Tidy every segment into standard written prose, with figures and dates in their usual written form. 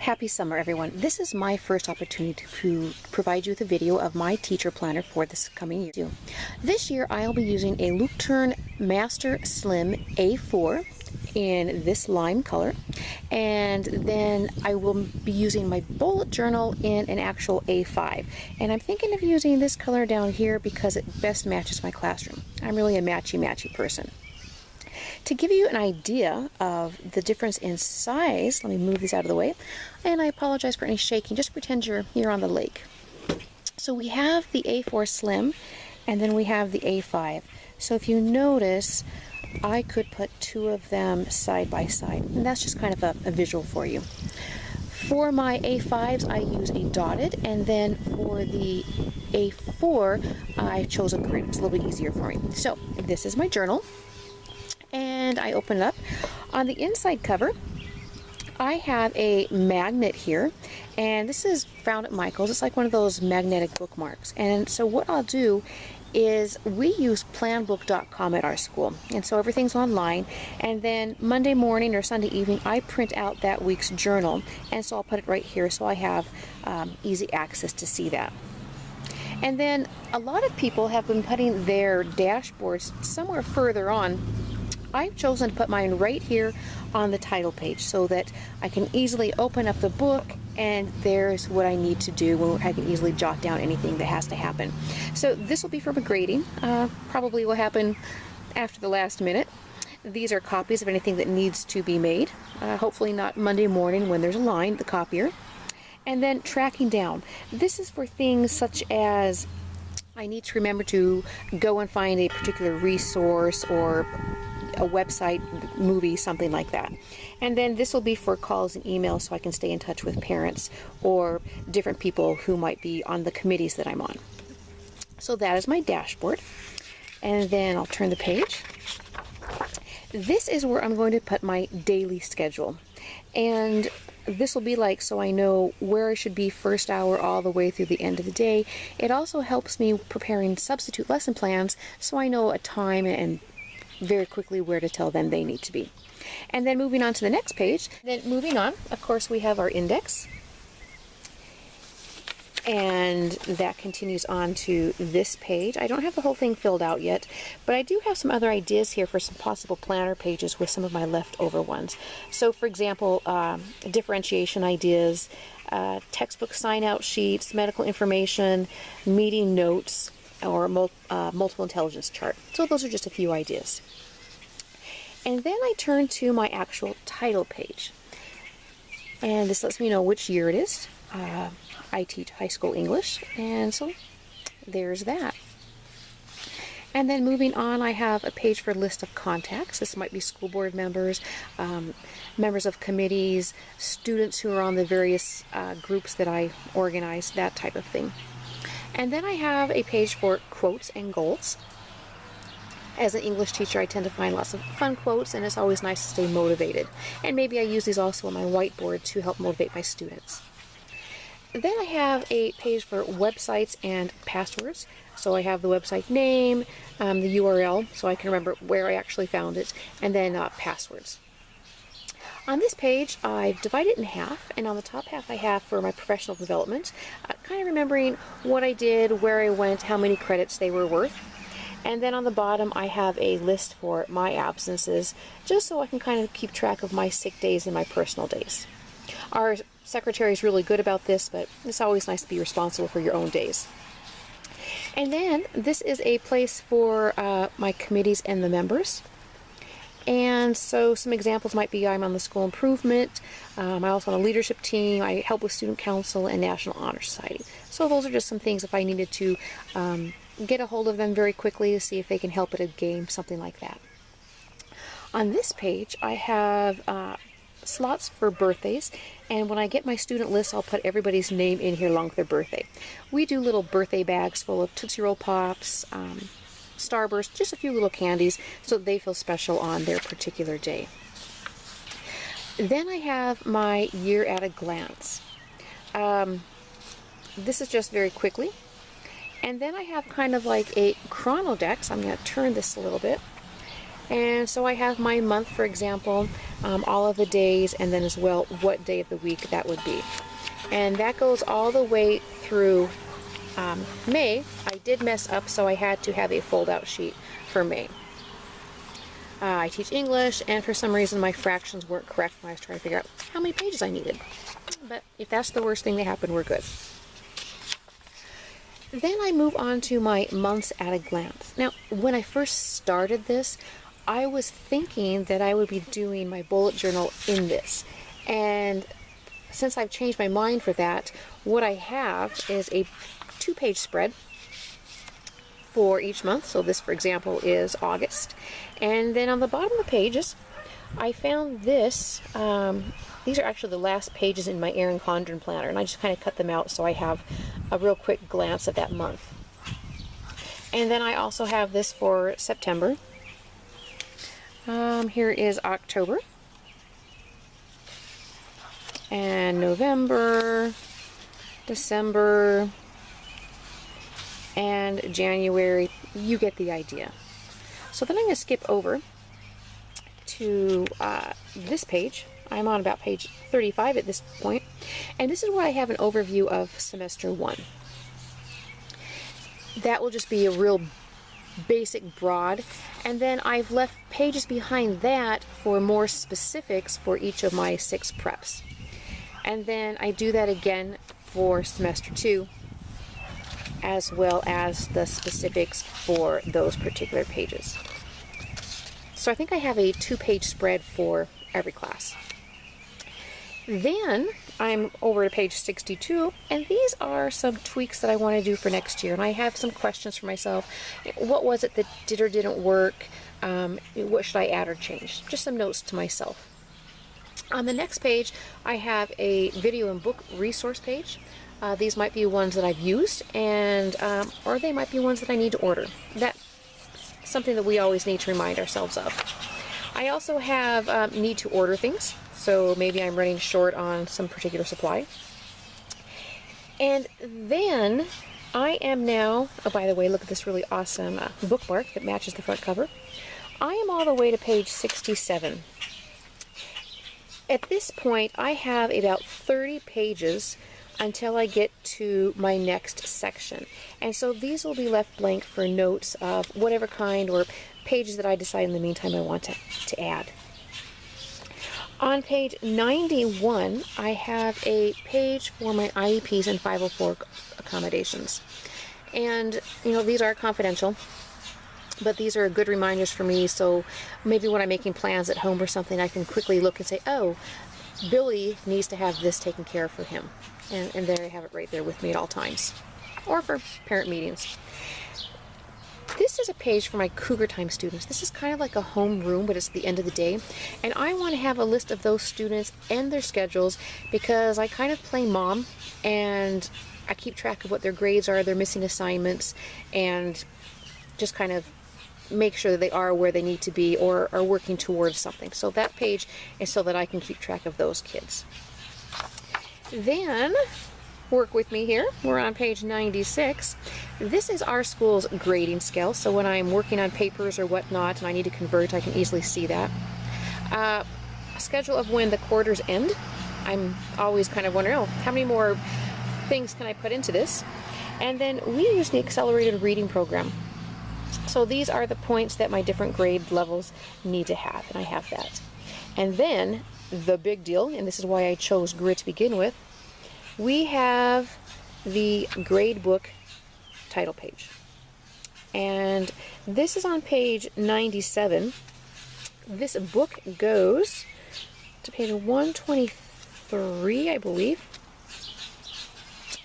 Happy summer, everyone. This is my first opportunity to provide you with a video of my teacher planner for this coming year. This year, I'll be using a Leuchtturm Master Slim A4 in this lime color, and then I will be using my bullet journal in an actual A5. And I'm thinking of using this color down here because it best matches my classroom. I'm really a matchy-matchy person. To give you an idea of the difference in size, let me move these out of the way, and I apologize for any shaking. Just pretend you're on the lake. So we have the A4 Slim, and then we have the A5. So if you notice, I could put two of them side by side, and that's just kind of a visual for you. For my A5s, I use a dotted, and then for the A4, I chose a grid. It's a little bit easier for me. So this is my journal. And I open it up. On the inside cover, I have a magnet here, and this is found at Michael's. It's like one of those magnetic bookmarks. And so what I'll do is we use planbook.com at our school, and so everything's online, and then Monday morning or Sunday evening I print out that week's journal, and so I'll put it right here so I have easy access to see that. And then a lot of people have been putting their dashboards somewhere further on. I've chosen to put mine right here on the title page so that I can easily open up the book and there's what I need to do when I can easily jot down anything that has to happen. So this will be for my grading. Probably will happen after the last minute. These are copies of anything that needs to be made. Hopefully not Monday morning when there's a line at the copier. And then tracking down. This is for things such as I need to remember to go and find a particular resource or a website, movie, something like that. And then this will be for calls and emails so I can stay in touch with parents or different people who might be on the committees that I'm on. So that is my dashboard. And then I'll turn the page. This is where I'm going to put my daily schedule. And this will be like so I know where I should be first hour all the way through the end of the day. It also helps me preparing substitute lesson plans so I know a time and very quickly where to tell them they need to be. And then moving on to the next page, then moving on, of course, we have our index. And that continues on to this page. I don't have the whole thing filled out yet, but I do have some other ideas here for some possible planner pages with some of my leftover ones. So for example, differentiation ideas, textbook sign-out sheets, medical information, meeting notes, or multiple intelligence chart. So those are just a few ideas. And then I turn to my actual title page. And this lets me know which year it is. I teach high school English, and so there's that. And then moving on, I have a page for a list of contacts. This might be school board members, members of committees, students who are on the various groups that I organize, that type of thing. And then I have a page for quotes and goals. As an English teacher, I tend to find lots of fun quotes, and it's always nice to stay motivated. And maybe I use these also on my whiteboard to help motivate my students. Then I have a page for websites and passwords. So I have the website name, the URL, so I can remember where I actually found it, and then passwords. On this page, I've divided it in half, and on the top half I have for my professional development, kind of remembering what I did, where I went, how many credits they were worth. And then on the bottom I have a list for my absences, just so I can kind of keep track of my sick days and my personal days. Our secretary is really good about this, but it's always nice to be responsible for your own days. And then this is a place for my committees and the members. And so some examples might be I'm on the school improvement, I'm also on a leadership team, I help with student council and National Honor Society. So those are just some things if I needed to get a hold of them very quickly to see if they can help at a game, something like that. On this page I have slots for birthdays, and when I get my student list I'll put everybody's name in here along with their birthday. We do little birthday bags full of Tootsie Roll Pops, Starburst, just a few little candies so that they feel special on their particular day. Then I have my year at a glance. This is just very quickly. And then I have kind of like a chronodex. I'm going to turn this a little bit. And so I have my month, for example, all of the days, and then as well what day of the week that would be. And that goes all the way through May. I did mess up, so I had to have a fold-out sheet for May. I teach English, and for some reason my fractions weren't correct when I was trying to figure out how many pages I needed. But if that's the worst thing that happened, we're good. Then I move on to my months at a glance. Now, when I first started this, I was thinking that I would be doing my bullet journal in this. And since I've changed my mind for that, what I have is a 2-page spread for each month. So this, for example, is August. And then on the bottom of the pages, I found this. These are actually the last pages in my Erin Condren planner, and I just kind of cut them out so I have a real quick glance at that month. And then I also have this for September. Here is October, and November, December, and January. You get the idea. So then I'm going to skip over to this page. I'm on about page 35 at this point, and this is where I have an overview of semester 1. That will just be a real basic broad, and then I've left pages behind that for more specifics for each of my 6 preps. And then I do that again for semester 2, as well as the specifics for those particular pages. So I think I have a 2-page spread for every class. Then I'm over to page 62, and these are some tweaks that I want to do for next year, and I have some questions for myself. What was it that did or didn't work? What should I add or change? Just some notes to myself. On the next page, I have a video and book resource page. These might be ones that I've used, and or they might be ones that I need to order. That's something that we always need to remind ourselves of. I also have need to order things. So maybe I'm running short on some particular supply. And then I am now, oh, by the way, look at this really awesome bookmark that matches the front cover. I am all the way to page 67. At this point, I have about 30 pages until I get to my next section. And so these will be left blank for notes of whatever kind or pages that I decide in the meantime I want to add. On page 91, I have a page for my IEPs and 504 accommodations. And, you know, these are confidential, but these are good reminders for me, so maybe when I'm making plans at home or something, I can quickly look and say, oh, Billy needs to have this taken care of for him. And there I have it right there with me at all times. Or for parent meetings. This is a page for my Cougar Time students. This is kind of like a home room, but it's the end of the day. And I want to have a list of those students and their schedules because I kind of play mom and I keep track of what their grades are, their missing assignments, and just kind of make sure that they are where they need to be or are working towards something. So that page is so that I can keep track of those kids. Then, work with me here. We're on page 96. This is our school's grading scale. So when I'm working on papers or whatnot and I need to convert, I can easily see that. A schedule of when the quarters end. I'm always kind of wondering, oh, how many more things can I put into this? And then we use the accelerated reading program. So these are the points that my different grade levels need to have, and I have that. And then the big deal, and this is why I chose grit to begin with, we have the grade book title page. And this is on page 97. This book goes to page 123, I believe.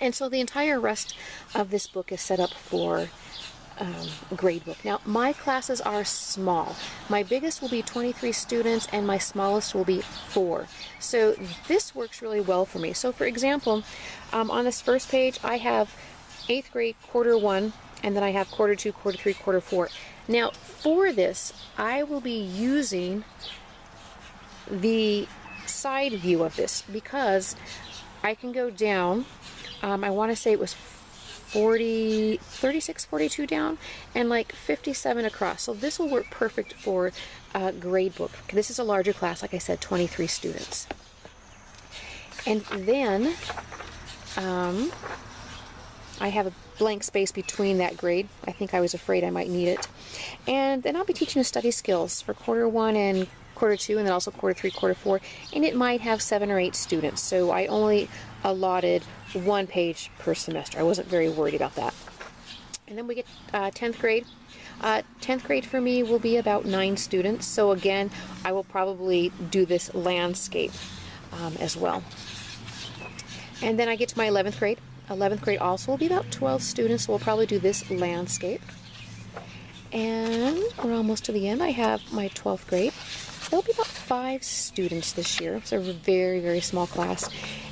And so the entire rest of this book is set up for grade book. Now, my classes are small. My biggest will be 23 students and my smallest will be 4. So this works really well for me. So for example, on this first page, I have 8th grade quarter 1, and then I have quarter 2, quarter 3, quarter 4. Now, for this, I will be using the side view of this because I can go down, I want to say it was 36, 42 down, and like 57 across. So this will work perfect for a grade book. This is a larger class, like I said, 23 students. And then I have a blank space between that grade. I think I was afraid I might need it. And then I'll be teaching the study skills for quarter 1 and quarter 2, and then also quarter 3, quarter 4, and it might have 7 or 8 students. So I only allotted 1 page per semester. I wasn't very worried about that. And then we get 10th grade. 10th grade for me will be about 9 students. So again, I will probably do this landscape as well. And then I get to my 11th grade. 11th grade also will be about 12 students, so we'll probably do this landscape. And we're almost to the end. I have my 12th grade. There'll be about 5 students this year. It's a very, very small class.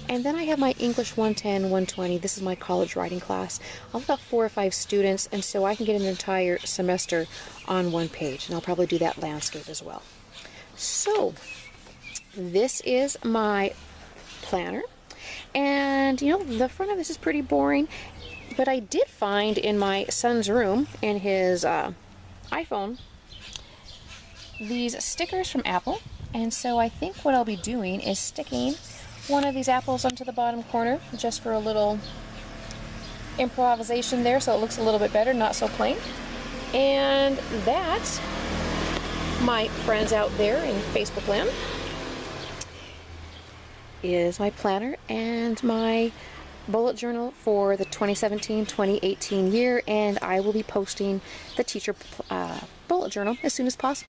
And then I have my English 110, 120. This is my college writing class. I'll have about 4 or 5 students, and so I can get an entire semester on 1 page. And I'll probably do that landscape as well. So, this is my planner. And, you know, the front of this is pretty boring. But I did find in my son's room, in his iPhone, these stickers from Apple. And so I think what I'll be doing is sticking one of these apples onto the bottom corner just for a little improvisation there, so it looks a little bit better, not so plain. And that, my friends out there in Facebook land, is my planner and my bullet journal for the 2017-2018 year, and I will be posting the teacher bullet journal as soon as possible.